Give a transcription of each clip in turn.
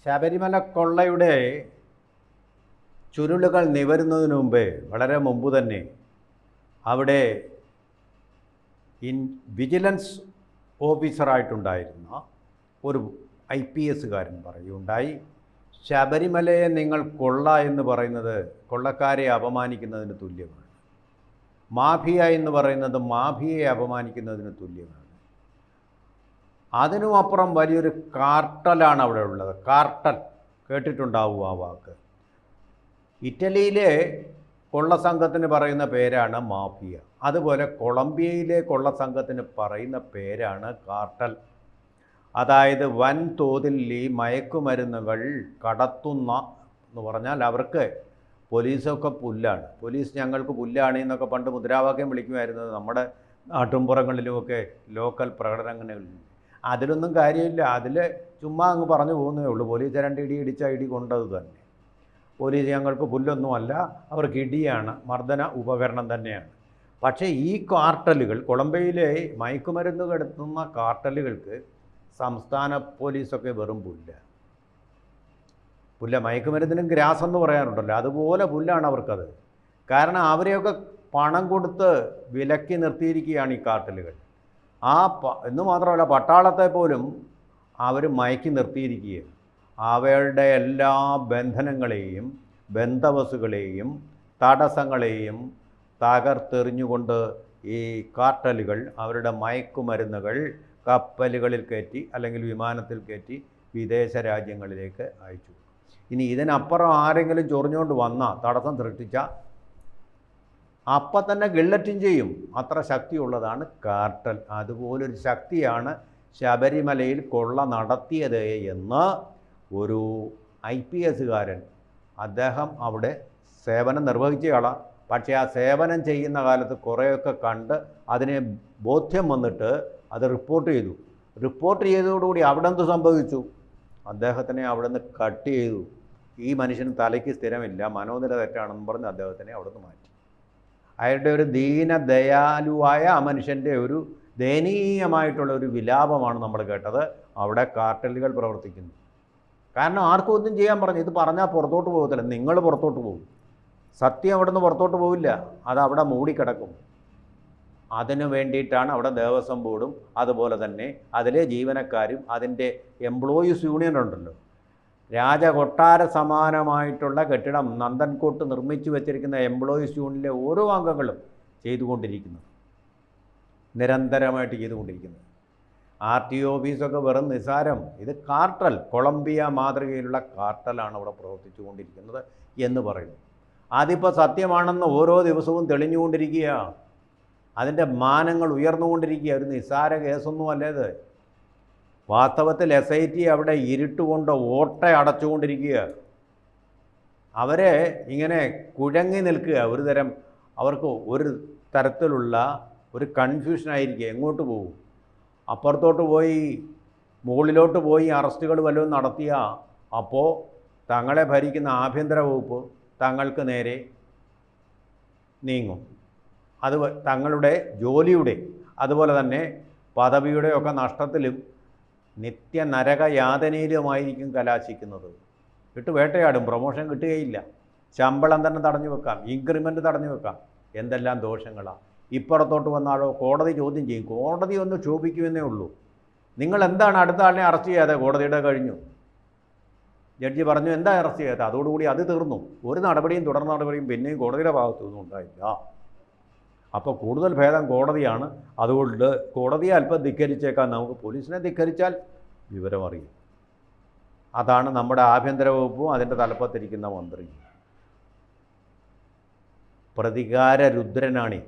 ശബരിമല കൊള്ളയുടെ ചുരുളുകൾ നിവരുന്നതിന് മുമ്പേ വളരെ മുമ്പ് തന്നെ അവിടെ വിജിലൻസ് ഓഫീസറായിട്ടുണ്ടായിരുന്ന ഒരു IPS പറയുകയുണ്ടായി, ശബരിമലയെ നിങ്ങൾ കൊള്ള എന്ന് പറയുന്നത് കൊള്ളക്കാരെ അപമാനിക്കുന്നതിന് തുല്യമാണ്, മാഫിയ എന്ന് പറയുന്നത് മാഫിയയെ അപമാനിക്കുന്നതിന് തുല്യമാണ്. അതിനുമപ്പുറം വലിയൊരു കാർട്ടലാണ് അവിടെ ഉള്ളത്. കാർട്ടൽ കേട്ടിട്ടുണ്ടാവും ആ വാക്ക്. ഇറ്റലിയിലെ കൊള്ളസംഘത്തിന് പറയുന്ന പേരാണ് മാഫിയ. അതുപോലെ കൊളംബിയയിലെ കൊള്ളസംഘത്തിന് പറയുന്ന പേരാണ് കാർട്ടൽ. അതായത് വൻതോതിൽ ഈ മയക്കുമരുന്നുകൾ കടത്തുന്ന എന്ന് പറഞ്ഞാൽ അവർക്ക് പോലീസൊക്കെ പുല്ലാണ്. പോലീസ് ഞങ്ങൾക്ക് പുല്ലാണ് എന്നൊക്കെ പണ്ട് മുദ്രാവാക്യം വിളിക്കുമായിരുന്നത് നമ്മുടെ നാട്ടുംപുറങ്ങളിലുമൊക്കെ ലോക്കൽ പ്രകടനങ്ങളിൽ. അതിലൊന്നും കാര്യമില്ല, അതിൽ ചുമ്മാ അങ്ങ് പറഞ്ഞു പോകുന്നേ ഉള്ളൂ. പോലീസ് 2 ഇടി ഇടിച്ച ഇടി കൊണ്ടത് തന്നെ. പോലീസ് ഞങ്ങൾക്ക് പുല്ലൊന്നുമല്ല, അവർക്ക് ഇടിയാണ്, മർദ്ദന ഉപകരണം തന്നെയാണ്. പക്ഷേ ഈ കാർട്ടലുകൾ, കൊളംബിയയിലെ മയക്കുമരുന്ന് കടത്തുന്ന കാർട്ടലുകൾക്ക് സംസ്ഥാന പോലീസൊക്കെ വെറും പുല്ല. മയക്കുമരുന്നിനും ഗ്രാസ് എന്ന് പറയാറുണ്ടല്ലോ, അതുപോലെ പുല്ലാണ് അവർക്കത്. കാരണം അവരെയൊക്കെ പണം കൊടുത്ത് വിലക്കി നിർത്തിയിരിക്കുകയാണ് ഈ കാർട്ടലുകൾ. എന്ന് മാത്രമല്ല, പട്ടാളത്തെ പോലും അവർ മയക്കി നിർത്തിയിരിക്കുകയാണ്. അവരുടെ എല്ലാ ബന്ധനങ്ങളെയും ബന്ധവസുകളെയും തടസ്സങ്ങളെയും തകർത്തെറിഞ്ഞുകൊണ്ട് ഈ കാർട്ടലുകൾ അവരുടെ മയക്കുമരുന്നുകൾ കപ്പലുകളിൽ കയറ്റി അല്ലെങ്കിൽ വിമാനത്തിൽ കയറ്റി വിദേശ രാജ്യങ്ങളിലേക്ക് അയച്ചു. ഇനി ഇതിനപ്പുറം ആരെങ്കിലും ചൊറിഞ്ഞുകൊണ്ട് വന്നാൽ, തടസ്സം സൃഷ്ടിച്ചാൽ അപ്പം തന്നെ ഗില്ലറ്റും ചെയ്യും. അത്ര ശക്തിയുള്ളതാണ് കാർട്ടൽ. അതുപോലൊരു ശക്തിയാണ് ശബരിമലയിൽ കൊള്ള നടത്തിയത് എന്ന് ഒരു IPS അദ്ദേഹം അവിടെ സേവനം നിർവഹിച്ചയാളാണ്. പക്ഷേ ആ സേവനം ചെയ്യുന്ന കാലത്ത് കുറേയൊക്കെ കണ്ട് അതിനെ ബോധ്യം വന്നിട്ട് അത് റിപ്പോർട്ട് ചെയ്തു. റിപ്പോർട്ട് ചെയ്തതോടുകൂടി അവിടെ എന്ത് സംഭവിച്ചു? അദ്ദേഹത്തിനെ അവിടെ നിന്ന് കട്ട് ചെയ്തു. ഈ മനുഷ്യന് തലയ്ക്ക് സ്ഥിരമില്ല, മനോനില തെറ്റാണെന്ന് പറഞ്ഞ് അദ്ദേഹത്തിനെ അവിടെ നിന്ന് മാറ്റി. അയാളുടെ ഒരു ദയാലുവായ ആ മനുഷ്യൻ്റെ ഒരു ദയനീയമായിട്ടുള്ള ഒരു വിലാപമാണ് നമ്മൾ കേട്ടത്. അവിടെ കാർട്ടലുകൾ പ്രവർത്തിക്കുന്നു. കാരണം ആർക്കും ഒന്നും ചെയ്യാൻ പറഞ്ഞു. ഇത് പറഞ്ഞാൽ പുറത്തോട്ട് പോകത്തില്ല, നിങ്ങൾ പുറത്തോട്ട് പോകും. സത്യം അവിടെ നിന്ന് പുറത്തോട്ട് പോവില്ല, അത് അവിടെ മൂടിക്കിടക്കും. അതിനു വേണ്ടിയിട്ടാണ് അവിടെ ദേവസ്വം ബോർഡും അതുപോലെ തന്നെ അതിലെ ജീവനക്കാരും അതിൻ്റെ എംപ്ലോയീസ് യൂണിയൻ ഉണ്ടല്ലോ. രാജകൊട്ടാര സമാനമായിട്ടുള്ള കെട്ടിടം നന്ദൻകോട്ട് നിർമ്മിച്ചു വച്ചിരിക്കുന്ന എംപ്ലോയീസ് യൂണിയനിലെ ഓരോ അംഗങ്ങളും ചെയ്തുകൊണ്ടിരിക്കുന്നത്, നിരന്തരമായിട്ട് ചെയ്തുകൊണ്ടിരിക്കുന്നത്. RTO ഓഫീസൊക്കെ വെറും നിസാരം. ഇത് കാർട്ടൽ, കൊളംബിയ മാതൃകയിലുള്ള കാർട്ടലാണ് അവിടെ പ്രവർത്തിച്ചു കൊണ്ടിരിക്കുന്നത് എന്ന് പറയുന്നു. അതിപ്പോൾ സത്യമാണെന്ന് ഓരോ ദിവസവും തെളിഞ്ഞുകൊണ്ടിരിക്കുകയാണ്. അതിൻ്റെ മാനങ്ങൾ ഉയർന്നുകൊണ്ടിരിക്കുക. ഒരു നിസ്സാര കേസൊന്നും അല്ലേത്. വാസ്തവത്തിൽ SIT അവിടെ ഇരുട്ടുകൊണ്ട് ഓട്ട അടച്ചുകൊണ്ടിരിക്കുക. അവരെ ഇങ്ങനെ കുഴങ്ങി നിൽക്കുക. ഒരു തരം അവർക്ക് ഒരു തരത്തിലുള്ള ഒരു കൺഫ്യൂഷനായിരിക്കുക. എങ്ങോട്ട് പോകും? അപ്പുറത്തോട്ട് പോയി മുകളിലോട്ട് പോയി അറസ്റ്റുകൾ വല്ലതും നടത്തിയ അപ്പോൾ തങ്ങളെ ഭരിക്കുന്ന ആഭ്യന്തര വകുപ്പ് തങ്ങൾക്ക് നേരെ നീങ്ങും. അത് തങ്ങളുടെ ജോലിയുടെ അതുപോലെ തന്നെ പദവിയുടെ ഒക്കെ നഷ്ടത്തിലും നിത്യ നരകയാതനയിലുമായിരിക്കും കലാശിക്കുന്നത്. ഇട്ട് വേട്ടയാടും, പ്രൊമോഷൻ കിട്ടുകയില്ല, ശമ്പളം തന്നെ തടഞ്ഞു വെക്കാം, ഇൻക്രിമെൻറ്റ് തടഞ്ഞു വെക്കാം. എന്തെല്ലാം ദോഷങ്ങളാണ്. ഇപ്പുറത്തോട്ട് വന്നാലോ കോടതി ചോദ്യം ചെയ്യും. കോടതി ഒന്ന് ക്ഷോഭിക്കുമെന്നേ ഉള്ളൂ. നിങ്ങൾ എന്താണ് അടുത്ത ആളിനെ അറസ്റ്റ് ചെയ്യാതെ? കോടതിയുടെ കഴിഞ്ഞു, ജഡ്ജി പറഞ്ഞു എന്താ അറസ്റ്റ് ചെയ്യാതെ, അതോടുകൂടി അത് തീർന്നു. ഒരു നടപടിയും തുടർ നടപടിയും പിന്നെയും കോടതിയുടെ ഭാഗത്തുനിന്നും ഉണ്ടായില്ല. അപ്പോൾ കൂടുതൽ ഭേദം കോടതിയാണ്. അതുകൊണ്ട് കോടതിയെ അല്പം ധിക്കരിച്ചേക്കാൻ നമുക്ക്. പോലീസിനെ ധിക്കരിച്ചാൽ വിവരം അറിയും. അതാണ് നമ്മുടെ ആഭ്യന്തര വകുപ്പും അതിൻ്റെ തലപ്പത്തിരിക്കുന്ന മന്ത്രി. പ്രതികാര രുദ്രനാണി.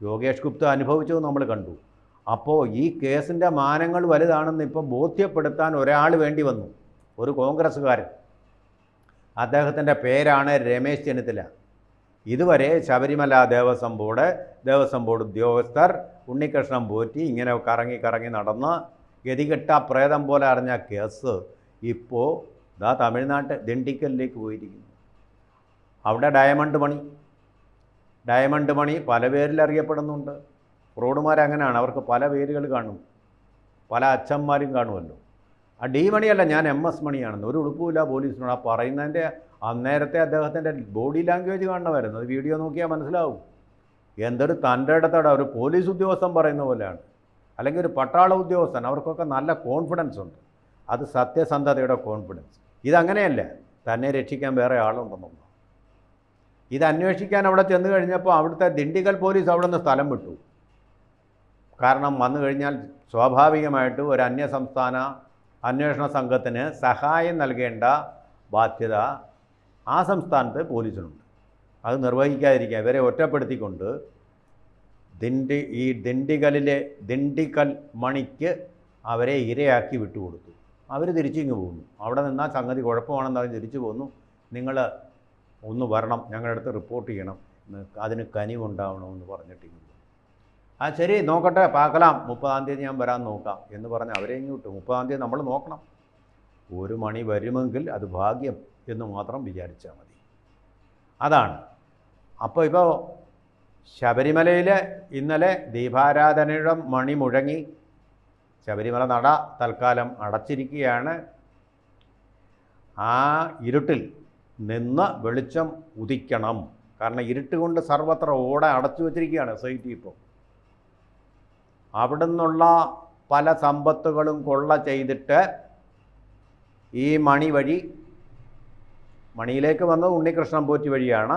യോഗേഷ് ഗുപ്ത അനുഭവിച്ചത് നമ്മൾ കണ്ടു. അപ്പോൾ ഈ കേസിൻ്റെ മാനങ്ങൾ വലുതാണെന്ന് ഇപ്പോൾ ബോധ്യപ്പെടുത്താൻ ഒരാൾ വേണ്ടി വന്നു, ഒരു കോൺഗ്രസ്സുകാരൻ. അദ്ദേഹത്തിൻ്റെ പേരാണ് രമേശ് ചെന്നിത്തല. ഇതുവരെ ശബരിമല ദേവസ്വം ബോർഡ് ഉദ്യോഗസ്ഥർ ഉണ്ണികൃഷ്ണൻ പോറ്റി ഇങ്ങനെ കറങ്ങി നടന്ന് ഗതികെട്ട പ്രേതം പോലെ അറിഞ്ഞ കേസ് ഇപ്പോൾ തമിഴ്നാട്ട് ദിണ്ടിക്കലിലേക്ക് പോയിരിക്കുന്നു. അവിടെ ഡയമണ്ട് മണി പല പേരിൽ അറിയപ്പെടുന്നുണ്ട്. ഫ്രോഡുമാരങ്ങനെയാണ്, അവർക്ക് പല പേരുകൾ കാണും, പല അച്ഛന്മാരും കാണുമല്ലോ. ആ ഡി മണിയല്ല, ഞാൻ MS മണിയാണെന്ന്. ഒരു ഉളുപ്പുമില്ല പോലീസിനോട്. ആ പറയുന്നതിൻ്റെ അന്നേരത്തെ അദ്ദേഹത്തിൻ്റെ ബോഡി ലാംഗ്വേജ് കാണണമായിരുന്നു. അത് വീഡിയോ നോക്കിയാൽ മനസ്സിലാവും. എന്തൊരു തൻ്റെ ഇടത്തോടെ ഒരു പോലീസ് ഉദ്യോഗസ്ഥൻ പറയുന്ന പോലെയാണ്, അല്ലെങ്കിൽ ഒരു പട്ടാള ഉദ്യോഗസ്ഥൻ. അവർക്കൊക്കെ നല്ല കോൺഫിഡൻസ് ഉണ്ട്. അത് സത്യസന്ധതയുടെ കോൺഫിഡൻസ്. ഇതങ്ങനെയല്ല, തന്നെ രക്ഷിക്കാൻ വേറെ ആളുണ്ടെന്നുള്ളൂ. ഇത് അന്വേഷിക്കാൻ അവിടെ ചെന്ന് കഴിഞ്ഞപ്പോൾ അവിടുത്തെ ദിണ്ടിഗൽ പോലീസ് അവിടെ നിന്ന് സ്ഥലം വിട്ടു. കാരണം വന്നു കഴിഞ്ഞാൽ സ്വാഭാവികമായിട്ട് ഒരു അന്യസംസ്ഥാന അന്വേഷണ സംഘത്തിന് സഹായം നൽകേണ്ട ബാധ്യത ആ സംസ്ഥാനത്ത് പോലീസിനുണ്ട്. അത് നിർവഹിക്കാതിരിക്കുക, ഇവരെ ഒറ്റപ്പെടുത്തിക്കൊണ്ട് ദിണ്ടിക്കൽ മണിക്ക് അവരെ ഇരയാക്കി വിട്ടുകൊടുത്തു. അവർ തിരിച്ചിങ്ങ് പോകുന്നു. അവിടെ നിന്നാൽ സംഗതി കുഴപ്പമാണെന്ന് അവർ തിരിച്ചു പോകുന്നു. നിങ്ങൾ ഒന്ന് വരണം, ഞങ്ങളുടെ അടുത്ത് റിപ്പോർട്ട് ചെയ്യണം, അതിന് കനിവുണ്ടാവണമെന്ന് പറഞ്ഞിട്ടിങ്ങ് പോകും. ആ ശരി, നോക്കട്ടെ, പാക്കലാം, 30-ാം തീയതി ഞാൻ വരാൻ നോക്കാം എന്ന് പറഞ്ഞ് അവരെ ഇങ്ങ് വിട്ടു. 30-ാം തീയതി നമ്മൾ നോക്കണം. 1 മണി വരുമെങ്കിൽ അത് ഭാഗ്യം എന്ന് മാത്രം വിചാരിച്ചാൽ മതി. അതാണ്. അപ്പോൾ ഇപ്പോൾ ശബരിമലയിൽ ഇന്നലെ ദീപാരാധനയുടെ മണി മുഴങ്ങി. ശബരിമല നട തൽക്കാലം അടച്ചിരിക്കുകയാണ്. ആ ഇരുട്ടിൽ നിന്ന് വെളിച്ചം ഉദിക്കണം. കാരണം ഇരുട്ട് കൊണ്ട് സർവത്ര ഓട അടച്ചു വച്ചിരിക്കുകയാണ് SIT. ഇപ്പോൾ അവിടെ നിന്നുള്ള പല സമ്പത്തുകളും കൊള്ള ചെയ്തിട്ട് ഈ മണി വഴി, മണിയിലേക്ക് വന്നത് ഉണ്ണികൃഷ്ണൻ പോറ്റി വഴിയാണ്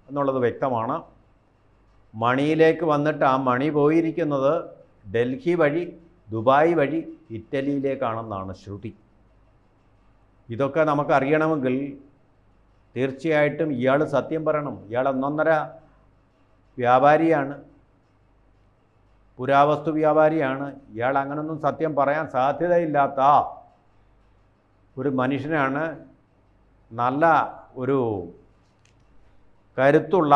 എന്നുള്ളത് വ്യക്തമാണ്. മണിയിലേക്ക് വന്നിട്ട് ആ മണി പോയിരിക്കുന്നത് ഡൽഹി വഴി, ദുബായ് വഴി ഇറ്റലിയിലേക്കാണെന്നാണ് ശ്രുതി. ഇതൊക്കെ നമുക്കറിയണമെങ്കിൽ തീർച്ചയായിട്ടും ഇയാൾ സത്യം പറയണം. ഇയാൾ ഒന്നൊന്നര വ്യാപാരിയാണ്, പുരാവസ്തു വ്യാപാരിയാണ്. ഇയാൾ അങ്ങനൊന്നും സത്യം പറയാൻ സാധ്യതയില്ലാത്ത ഒരു മനുഷ്യനാണ്. നല്ല ഒരു കരുത്തുള്ള,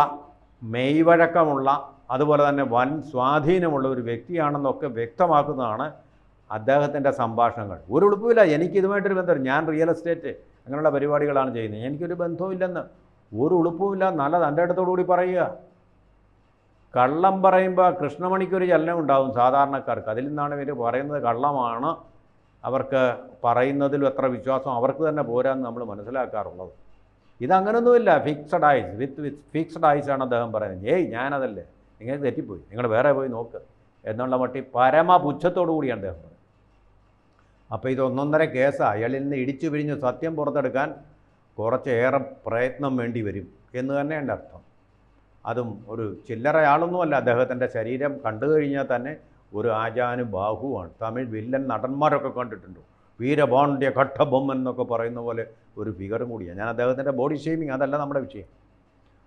മെയ്വഴക്കമുള്ള, അതുപോലെ തന്നെ വൻ സ്വാധീനമുള്ള ഒരു വ്യക്തിയാണെന്നൊക്കെ വ്യക്തമാക്കുന്നതാണ് അദ്ദേഹത്തിൻ്റെ സംഭാഷണങ്ങൾ. ഒരു ഉളുപ്പുമില്ല, എനിക്കിതുമായിട്ടൊരു ബന്ധമില്ല. ഞാൻ റിയൽ എസ്റ്റേറ്റ് അങ്ങനെയുള്ള പരിപാടികളാണ് ചെയ്യുന്നത്. എനിക്കൊരു ബന്ധവുമില്ലെന്ന്, ഒരു ഉളുപ്പുമില്ല. നല്ല തൻ്റെ അടുത്തോടുകൂടി പറയുക. കള്ളം പറയുമ്പോൾ കൃഷ്ണമണിക്കൊരു ചലനം ഉണ്ടാകും സാധാരണക്കാർക്ക്. അതിൽ നിന്നാണ് ഇവർ പറയുന്നത് കള്ളമാണ്. അവർക്ക് പറയുന്നതിലും എത്ര വിശ്വാസം അവർക്ക് തന്നെ പോരാന്ന് നമ്മൾ മനസ്സിലാക്കാറുള്ളത്. ഇതങ്ങനൊന്നുമില്ല. ഫിക്സഡ് ഐസ്, വിത്ത് ഫിക്സഡ് ഐസാണ് അദ്ദേഹം പറയുന്നത്. ഞാനതല്ലേ, നിങ്ങൾ തെറ്റിപ്പോയി, നിങ്ങൾ വേറെ പോയി നോക്ക് എന്നുള്ള മട്ടി പരമപുച്ഛത്തോടു കൂടിയാണ് അദ്ദേഹം പറയുന്നത്. അപ്പോൾ ഇത് ഒന്നൊന്നര കേസാണ്. അയാളിൽ നിന്ന് ഇടിച്ചു പിരിഞ്ഞ് സത്യം പുറത്തെടുക്കാൻ കുറച്ചേറെ പ്രയത്നം വേണ്ടി വരും എന്ന് തന്നെ എൻ്റെ അർത്ഥം. അതും ഒരു ചില്ലറയാളൊന്നുമല്ല. അദ്ദേഹത്തിൻ്റെ ശരീരം കണ്ടു കഴിഞ്ഞാൽ തന്നെ ഒരു ആജാനുബാഹുവാണ്. തമിഴ് വില്ലൻ നടന്മാരൊക്കെ കണ്ടിട്ടുണ്ട്. വീരപാണ്ഡ്യ ഘട്ടബൊമ്മൻ എന്നൊക്കെ പറയുന്ന പോലെ ഒരു ഫിഗറും കൂടിയാണ്. ഞാൻ അദ്ദേഹത്തിൻ്റെ ബോഡി ഷെയ്മിങ് അതല്ല നമ്മുടെ വിഷയം.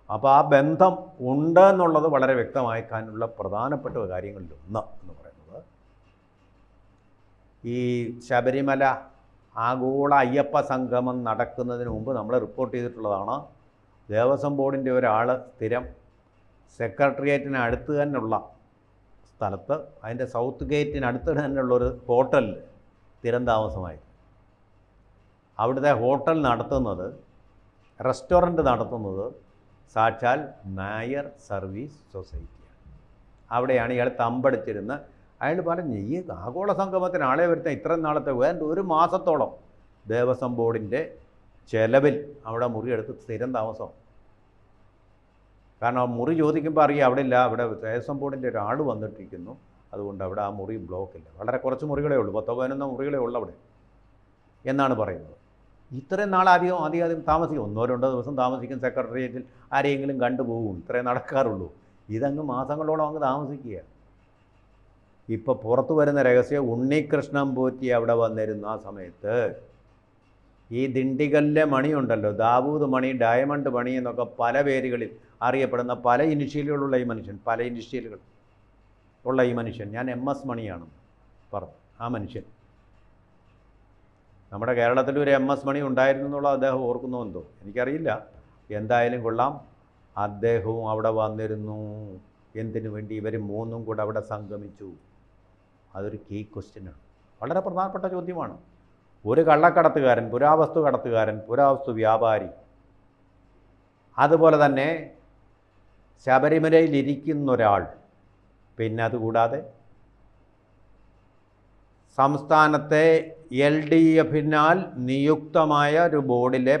അപ്പോൾ ആ ബന്ധം ഉണ്ട് എന്നുള്ളത് വളരെ വ്യക്തമാക്കാനുള്ള പ്രധാനപ്പെട്ട കാര്യങ്ങളിലൊന്ന് എന്ന് പറയുന്നത്, ഈ ശബരിമല ആഗോള അയ്യപ്പ സംഗമം നടക്കുന്നതിന് മുമ്പ് നമ്മൾ റിപ്പോർട്ട് ചെയ്തിട്ടുള്ളതാണ്. ദേവസ്വം ബോർഡിൻ്റെ ഒരാൾ സ്ഥിരം സെക്രട്ടേറിയറ്റിന് അടുത്ത് തന്നെയുള്ള സ്ഥലത്ത്, അതിൻ്റെ സൗത്ത് ഗേറ്റിനടുത്ത് തന്നെയുള്ളൊരു ഹോട്ടലിൽ സ്ഥിരം താമസമായി. അവിടുത്തെ ഹോട്ടൽ നടത്തുന്നത്, റെസ്റ്റോറൻറ്റ് നടത്തുന്നത് സാക്ഷാൽ നായർ സർവീസ് സൊസൈറ്റിയാണ്. അവിടെയാണ് ഇയാൾ തമ്പടിച്ചിരുന്ന്. അയാൾ പറഞ്ഞു, ഈ ആഗോള സംഗമത്തിന് ആളെ വരുത്താൻ ഇത്രയും നാളത്തെ വേണ്ട 1 മാസത്തോളം ദേവസ്വം ബോർഡിൻ്റെ ചെലവിൽ അവിടെ മുറിയെടുത്ത് സ്ഥിരം താമസം. കാരണം മുറി ചോദിക്കുമ്പോൾ അറിയാം അവിടെ ഇല്ല, അവിടെ ദേവസ്വം ബോർഡിൻ്റെ ഒരാൾ വന്നിട്ടിരിക്കുന്നു, അതുകൊണ്ട് അവിടെ ആ മുറി ബ്ലോക്കില്ല. വളരെ കുറച്ച് മുറികളേ ഉള്ളൂ, 10-11 മുറികളേ ഉള്ളൂ അവിടെ എന്നാണ് പറയുന്നത്. ഇത്രയും ആദ്യം താമസിക്കും, 1-2 ദിവസം താമസിക്കും സെക്രട്ടേറിയറ്റിൽ, ആരെയെങ്കിലും കണ്ടുപോകും, ഇത്രയും നടക്കാറുള്ളൂ. ഇതങ്ങ് മാസങ്ങളോളം അങ്ങ് താമസിക്കുക. ഇപ്പോൾ പുറത്തു വരുന്ന രഹസ്യം, ഉണ്ണികൃഷ്ണൻ പോറ്റി അവിടെ വന്നിരുന്ന ആ സമയത്ത് ഈ ദിണ്ടിഗലിലെ മണിയുണ്ടല്ലോ, ദാവൂദ് മണി, ഡയമണ്ട് മണി എന്നൊക്കെ പല പേരുകളിൽ അറിയപ്പെടുന്ന പല ഇനിഷ്യലുകളുള്ള ഈ മനുഷ്യൻ, പല ഇനിഷ്യലുകൾ ഉള്ള ഈ മനുഷ്യൻ, ഞാൻ MS മണിയാണെന്ന് പറഞ്ഞു. ആ മനുഷ്യൻ നമ്മുടെ കേരളത്തിലൊരു MS മണി ഉണ്ടായിരുന്നു എന്നുള്ളത് അദ്ദേഹം ഓർക്കുന്നുവെന്തോ എനിക്കറിയില്ല. എന്തായാലും കൊള്ളാം, അദ്ദേഹവും അവിടെ വന്നിരുന്നു. എന്തിനു വേണ്ടി? ഇവർ 3 കൂടെ അവിടെ സംഗമിച്ചു. അതൊരു കീ ക്വസ്റ്റ്യനാണ്, വളരെ പ്രധാനപ്പെട്ട ചോദ്യമാണ്. ഒരു കള്ളക്കടത്തുകാരൻ, പുരാവസ്തു കടത്തുകാരൻ, പുരാവസ്തു വ്യാപാരി, അതുപോലെ തന്നെ ശബരിമലയിൽ ഇരിക്കുന്നൊരാൾ, പിന്നെ അതുകൂടാതെ സംസ്ഥാനത്തെ LDF-നാൽ നിയുക്തമായ ഒരു ബോർഡിലെ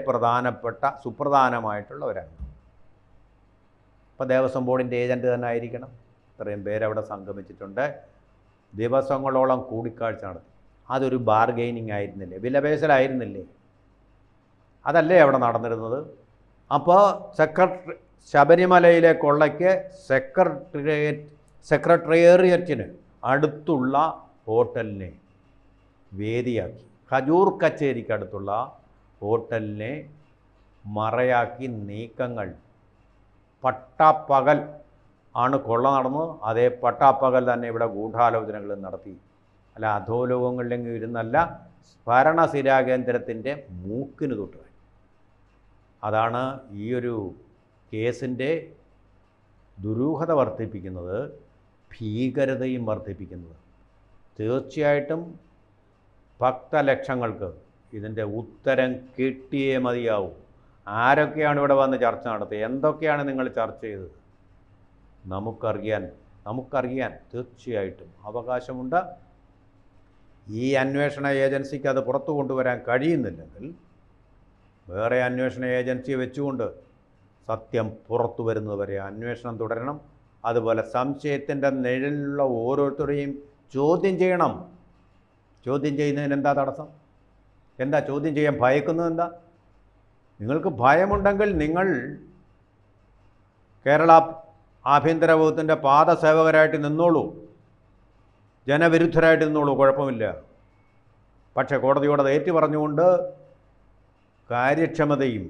സുപ്രധാനമായിട്ടുള്ള ഒരംഗം. ഇപ്പോൾ ദേവസ്വം ബോർഡിൻ്റെ ഏജൻറ്റ് തന്നെ ആയിരിക്കണം. ഇത്രയും പേരവിടെ സംഗമിച്ചിട്ടുണ്ട്. ദിവസങ്ങളോളം കൂടിക്കാഴ്ച നടത്തി. അതൊരു ബാർഗെയിനിങ് ആയിരുന്നില്ലേ? വിലപേശലായിരുന്നില്ലേ? അതല്ലേ അവിടെ നടന്നിരുന്നത്? അപ്പോൾ ശബരിമലയിലെ കൊള്ളയ്ക്ക് സെക്രട്ടേറിയറ്റിന് അടുത്തുള്ള ഹോട്ടലിനെ വേദിയാക്കി, ഖജൂർ കച്ചേരിക്കടുത്തുള്ള ഹോട്ടലിനെ മറയാക്കി നീക്കങ്ങൾ. പട്ടാപ്പകൽ ആണ് കൊള്ള നടന്നത്. അതേ പട്ടാപ്പകൽ തന്നെ ഇവിടെ ഗൂഢാലോചനകൾ നടത്തി. അല്ല, അധോലോകങ്ങളിലെങ്കിലും ഇരുന്നല്ല, ഭരണസിരാകേന്ദ്രത്തിൻ്റെ മൂക്കിന് തൊട്ട്. അതാണ് ഈ ഒരു കേസിൻ്റെ ദുരൂഹത വർദ്ധിപ്പിക്കുന്നത്, ഭീകരതയും വർദ്ധിപ്പിക്കുന്നത്. തീർച്ചയായിട്ടും ഭക്തലക്ഷങ്ങൾക്ക് ഇതിൻ്റെ ഉത്തരം കിട്ടിയേ മതിയാവും. ആരൊക്കെയാണ് ഇവിടെ വന്ന് ചർച്ച നടത്തിയത്? എന്തൊക്കെയാണ് നിങ്ങൾ ചർച്ച ചെയ്തത്? നമുക്കറിയാൻ തീർച്ചയായിട്ടും അവകാശമുണ്ട്. ഈ അന്വേഷണ ഏജൻസിക്ക് അത് പുറത്തു കൊണ്ടുവരാൻ കഴിയുന്നില്ലെങ്കിൽ വേറെ അന്വേഷണ ഏജൻസിയെ വെച്ചുകൊണ്ട് സത്യം പുറത്തു വരുന്നതുവരെ അന്വേഷണം തുടരണം. അതുപോലെ സംശയത്തിൻ്റെ നിഴലിലുള്ള ഓരോരുത്തരെയും ചോദ്യം ചെയ്യണം. ചോദ്യം ചെയ്യുന്നതിന് എന്താ തടസ്സം? എന്താ ചോദ്യം ചെയ്യാൻ ഭയക്കുന്നത്? എന്താ? നിങ്ങൾക്ക് ഭയമുണ്ടെങ്കിൽ നിങ്ങൾ കേരള ആഭ്യന്തര വകുപ്പിൻ്റെ പാദസേവകരായിട്ട് നിന്നോളൂ, ജനവിരുദ്ധരായിട്ട് നിന്നോളൂ, കുഴപ്പമില്ല. പക്ഷേ കോടതിയോട് ഏറ്റു പറഞ്ഞുകൊണ്ട് കാര്യക്ഷമതയും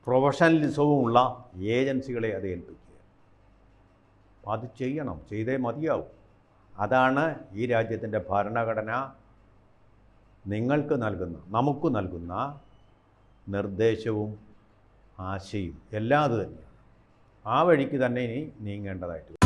പ്രൊഫഷണലിസവും ഉള്ള ഏജൻസികളെ അത് ഏൽപ്പിക്കുക. അത് ചെയ്യണം, ചെയ്തേ മതിയാവും. അതാണ് ഈ രാജ്യത്തിൻ്റെ ഭരണഘടന നമുക്ക് നൽകുന്ന നിർദ്ദേശവും ആശയും എല്ലാം അത് തന്നെയാണ്. ആ വഴിക്ക് തന്നെ ഇനി നീങ്ങേണ്ടതായിട്ട്